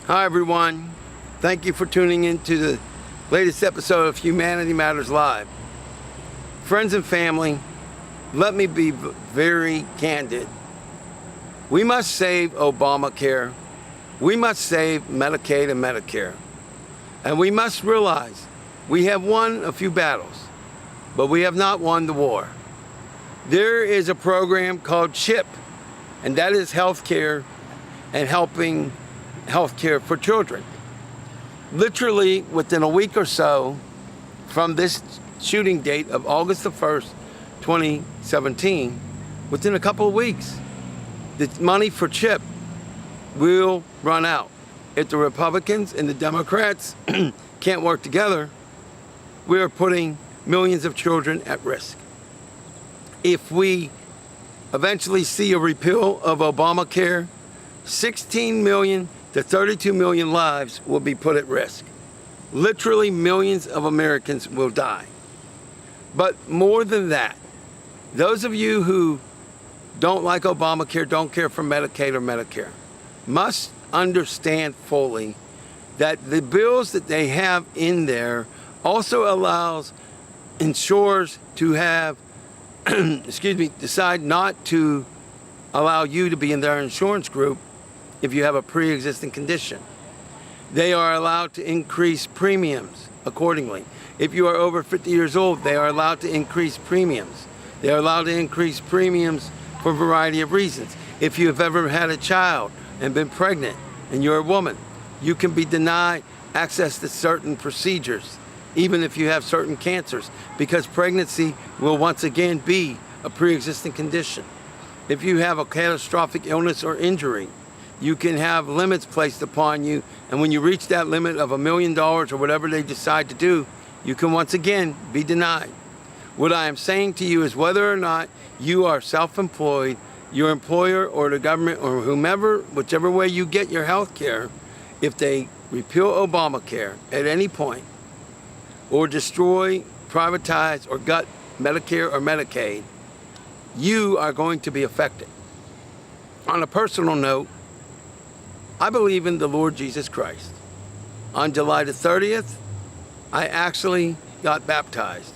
Hi everyone, thank you for tuning in to the latest episode of Humanity Matters Live. Friends and family, let me be very candid. We must save Obamacare, we must save Medicaid and Medicare, and we must realize we have won a few battles, but we have not won the war. There is a program called CHIP, and that is healthcare and helping healthcare for children. Literally within a week or so from this shooting date of August the 1st, 2017, within a couple of weeks, the money for CHIP will run out. If the Republicans and the Democrats can't work together, we are putting millions of children at risk. If we eventually see a repeal of Obamacare, 16 million to 32 million lives will be put at risk. Literally millions of Americans will die. But more than that, those of you who don't like Obamacare, don't care for Medicaid or Medicare, must understand fully that the bills that they have in there also allows insurers to have, decide not to allow you to be in their insurance group if you have a pre-existing condition. They are allowed to increase premiums accordingly. If you are over 50 years old, they are allowed to increase premiums. They are allowed to increase premiums for a variety of reasons. If you have ever had a child and been pregnant and you're a woman, you can be denied access to certain procedures, even if you have certain cancers, because pregnancy will once again be a pre-existing condition. If you have a catastrophic illness or injury, you can have limits placed upon you, and when you reach that limit of $1 million or whatever they decide to do, you can once again be denied. What I am saying to you is whether or not you are self-employed, your employer or the government or whomever, whichever way you get your health care, if they repeal Obamacare at any point or destroy, privatize, or gut Medicare or Medicaid, you are going to be affected. On a personal note, I believe in the Lord Jesus Christ. On July the 30th, I actually got baptized.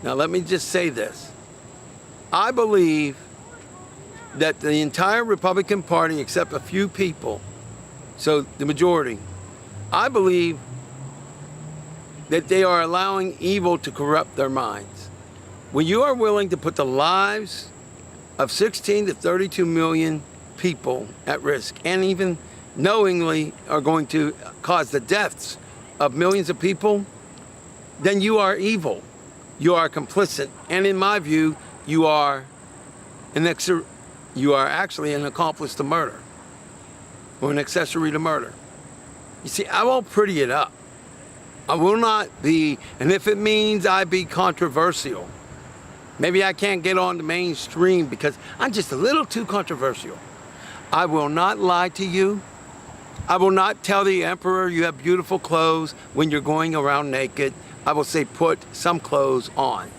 Now let me just say this. I believe that the entire Republican Party, except a few people, so the majority, I believe that they are allowing evil to corrupt their minds. When you are willing to put the lives of 16 to 32 million people at risk, and even knowingly are going to cause the deaths of millions of people, then you are evil. You are complicit. And in my view, you are actually an accomplice to murder or an accessory to murder. You see, I won't pretty it up. I will not be, and if it means I be controversial, maybe I can't get on the mainstream because I'm just a little too controversial. I will not lie to you. I will not tell the emperor you have beautiful clothes when you're going around naked. I will say put some clothes on.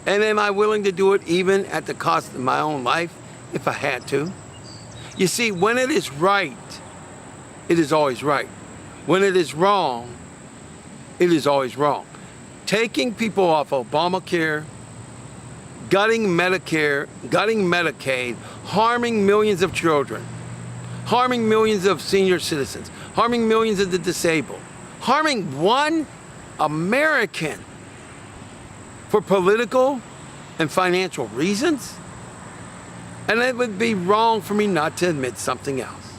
And am I willing to do it even at the cost of my own life if I had to? You see, when it is right, it is always right. When it is wrong, it is always wrong. Taking people off Obamacare, gutting Medicare, gutting Medicaid, harming millions of children, harming millions of senior citizens, harming millions of the disabled, harming one American for political and financial reasons? And it would be wrong for me not to admit something else.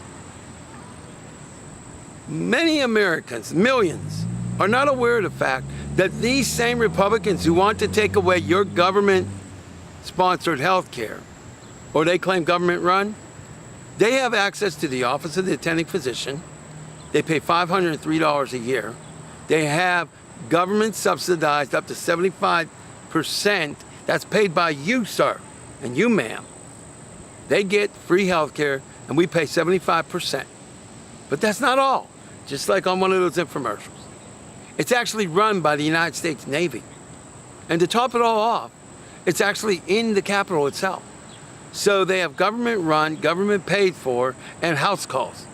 Many Americans, millions, are not aware of the fact that these same Republicans who want to take away your government-sponsored health care, or they claim government-run, they have access to the Office of the Attending Physician. They pay $503 a year. They have government subsidized up to 75%. That's paid by you, sir, and you, ma'am. They get free health care, and we pay 75%. But that's not all, just like on one of those infomercials. It's actually run by the United States Navy. And to top it all off, it's actually in the Capitol itself. So they have government run, government paid for, and house calls.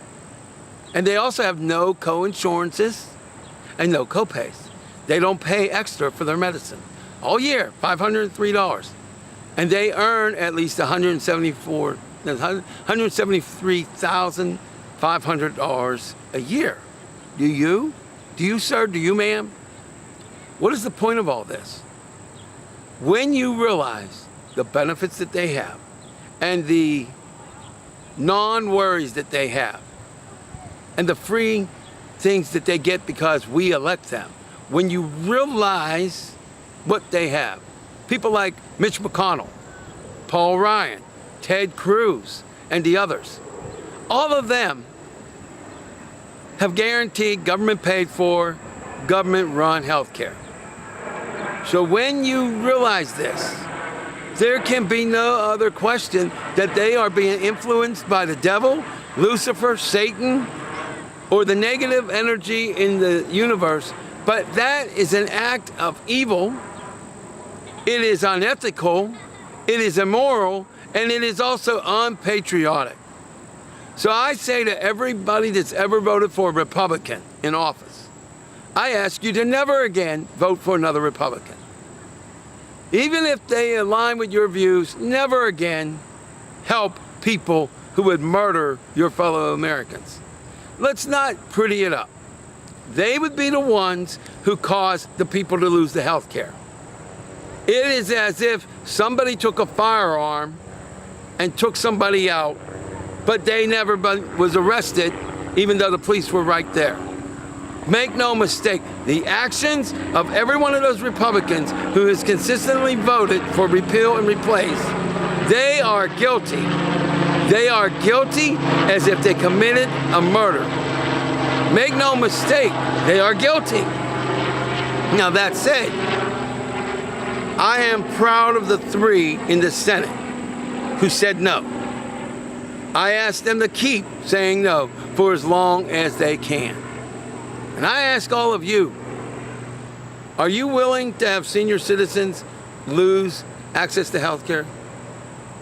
And they also have no co-insurances and no co-pays. They don't pay extra for their medicine. All year, $503. And they earn at least $173,500 a year. Do you? Do you, sir? Do you, ma'am? What is the point of all this? When you realize the benefits that they have and the non-worries that they have and the free things that they get because we elect them, when you realize what they have, people like Mitch McConnell, Paul Ryan, Ted Cruz, and the others, all of them have guaranteed government paid for, government run health care. So when you realize this, there can be no other question that they are being influenced by the devil, Lucifer, Satan, or the negative energy in the universe. But that is an act of evil. It is unethical, it is immoral, and it is also unpatriotic. So I say to everybody that's ever voted for a Republican in office, I ask you to never again vote for another Republican. Even if they align with your views, never again help people who would murder your fellow Americans. Let's not pretty it up. They would be the ones who caused the people to lose the health care. It is as if somebody took a firearm and took somebody out, but they never was arrested, even though the police were right there. Make no mistake, the actions of every one of those Republicans who has consistently voted for repeal and replace, they are guilty. They are guilty as if they committed a murder. Make no mistake, they are guilty. Now that said, I am proud of the 3 in the Senate who said no. I asked them to keep saying no for as long as they can. And I ask all of you, are you willing to have senior citizens lose access to health care?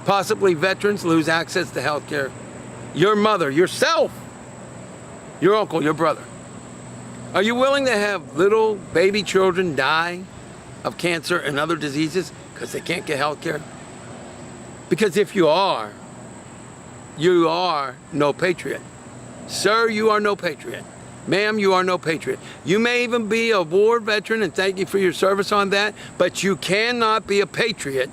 Possibly veterans lose access to health care? Your mother, yourself, your uncle, your brother. Are you willing to have little baby children die of cancer and other diseases because they can't get health care? Because if you are no patriot. Sir, you are no patriot. Ma'am, you are no patriot. You may even be a war veteran, and thank you for your service on that, but you cannot be a patriot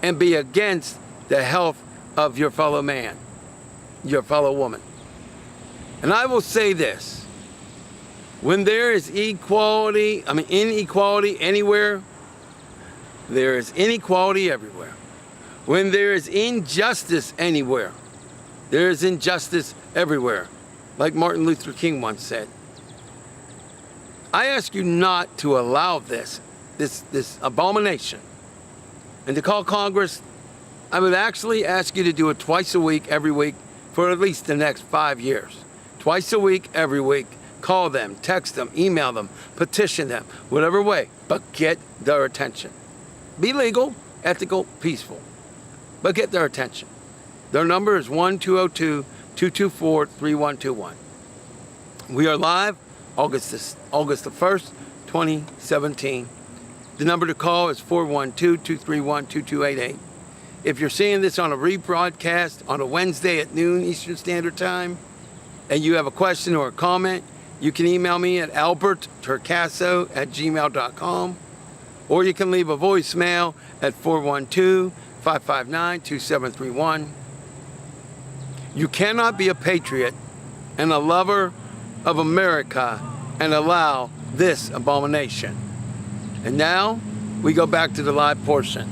and be against the health of your fellow man, your fellow woman. And I will say this, when there is inequality anywhere, there is inequality everywhere. When there is injustice anywhere, there is injustice everywhere. Like Martin Luther King once said. I ask you not to allow this abomination. And to call Congress, I would actually ask you to do it twice a week, every week, for at least the next 5 years. Twice a week, every week. Call them, text them, email them, petition them, whatever way, but get their attention. Be legal, ethical, peaceful, but get their attention. Their number is 1-202-224-3121. We are live August the 1st, 2017. The number to call is 412-231-2288. If you're seeing this on a rebroadcast on a Wednesday at noon Eastern Standard Time, and you have a question or a comment, you can email me at alberttorcaso@gmail.com, or you can leave a voicemail at 412-559-2731. You cannot be a patriot and a lover of America and allow this abomination. And now we go back to the live portion.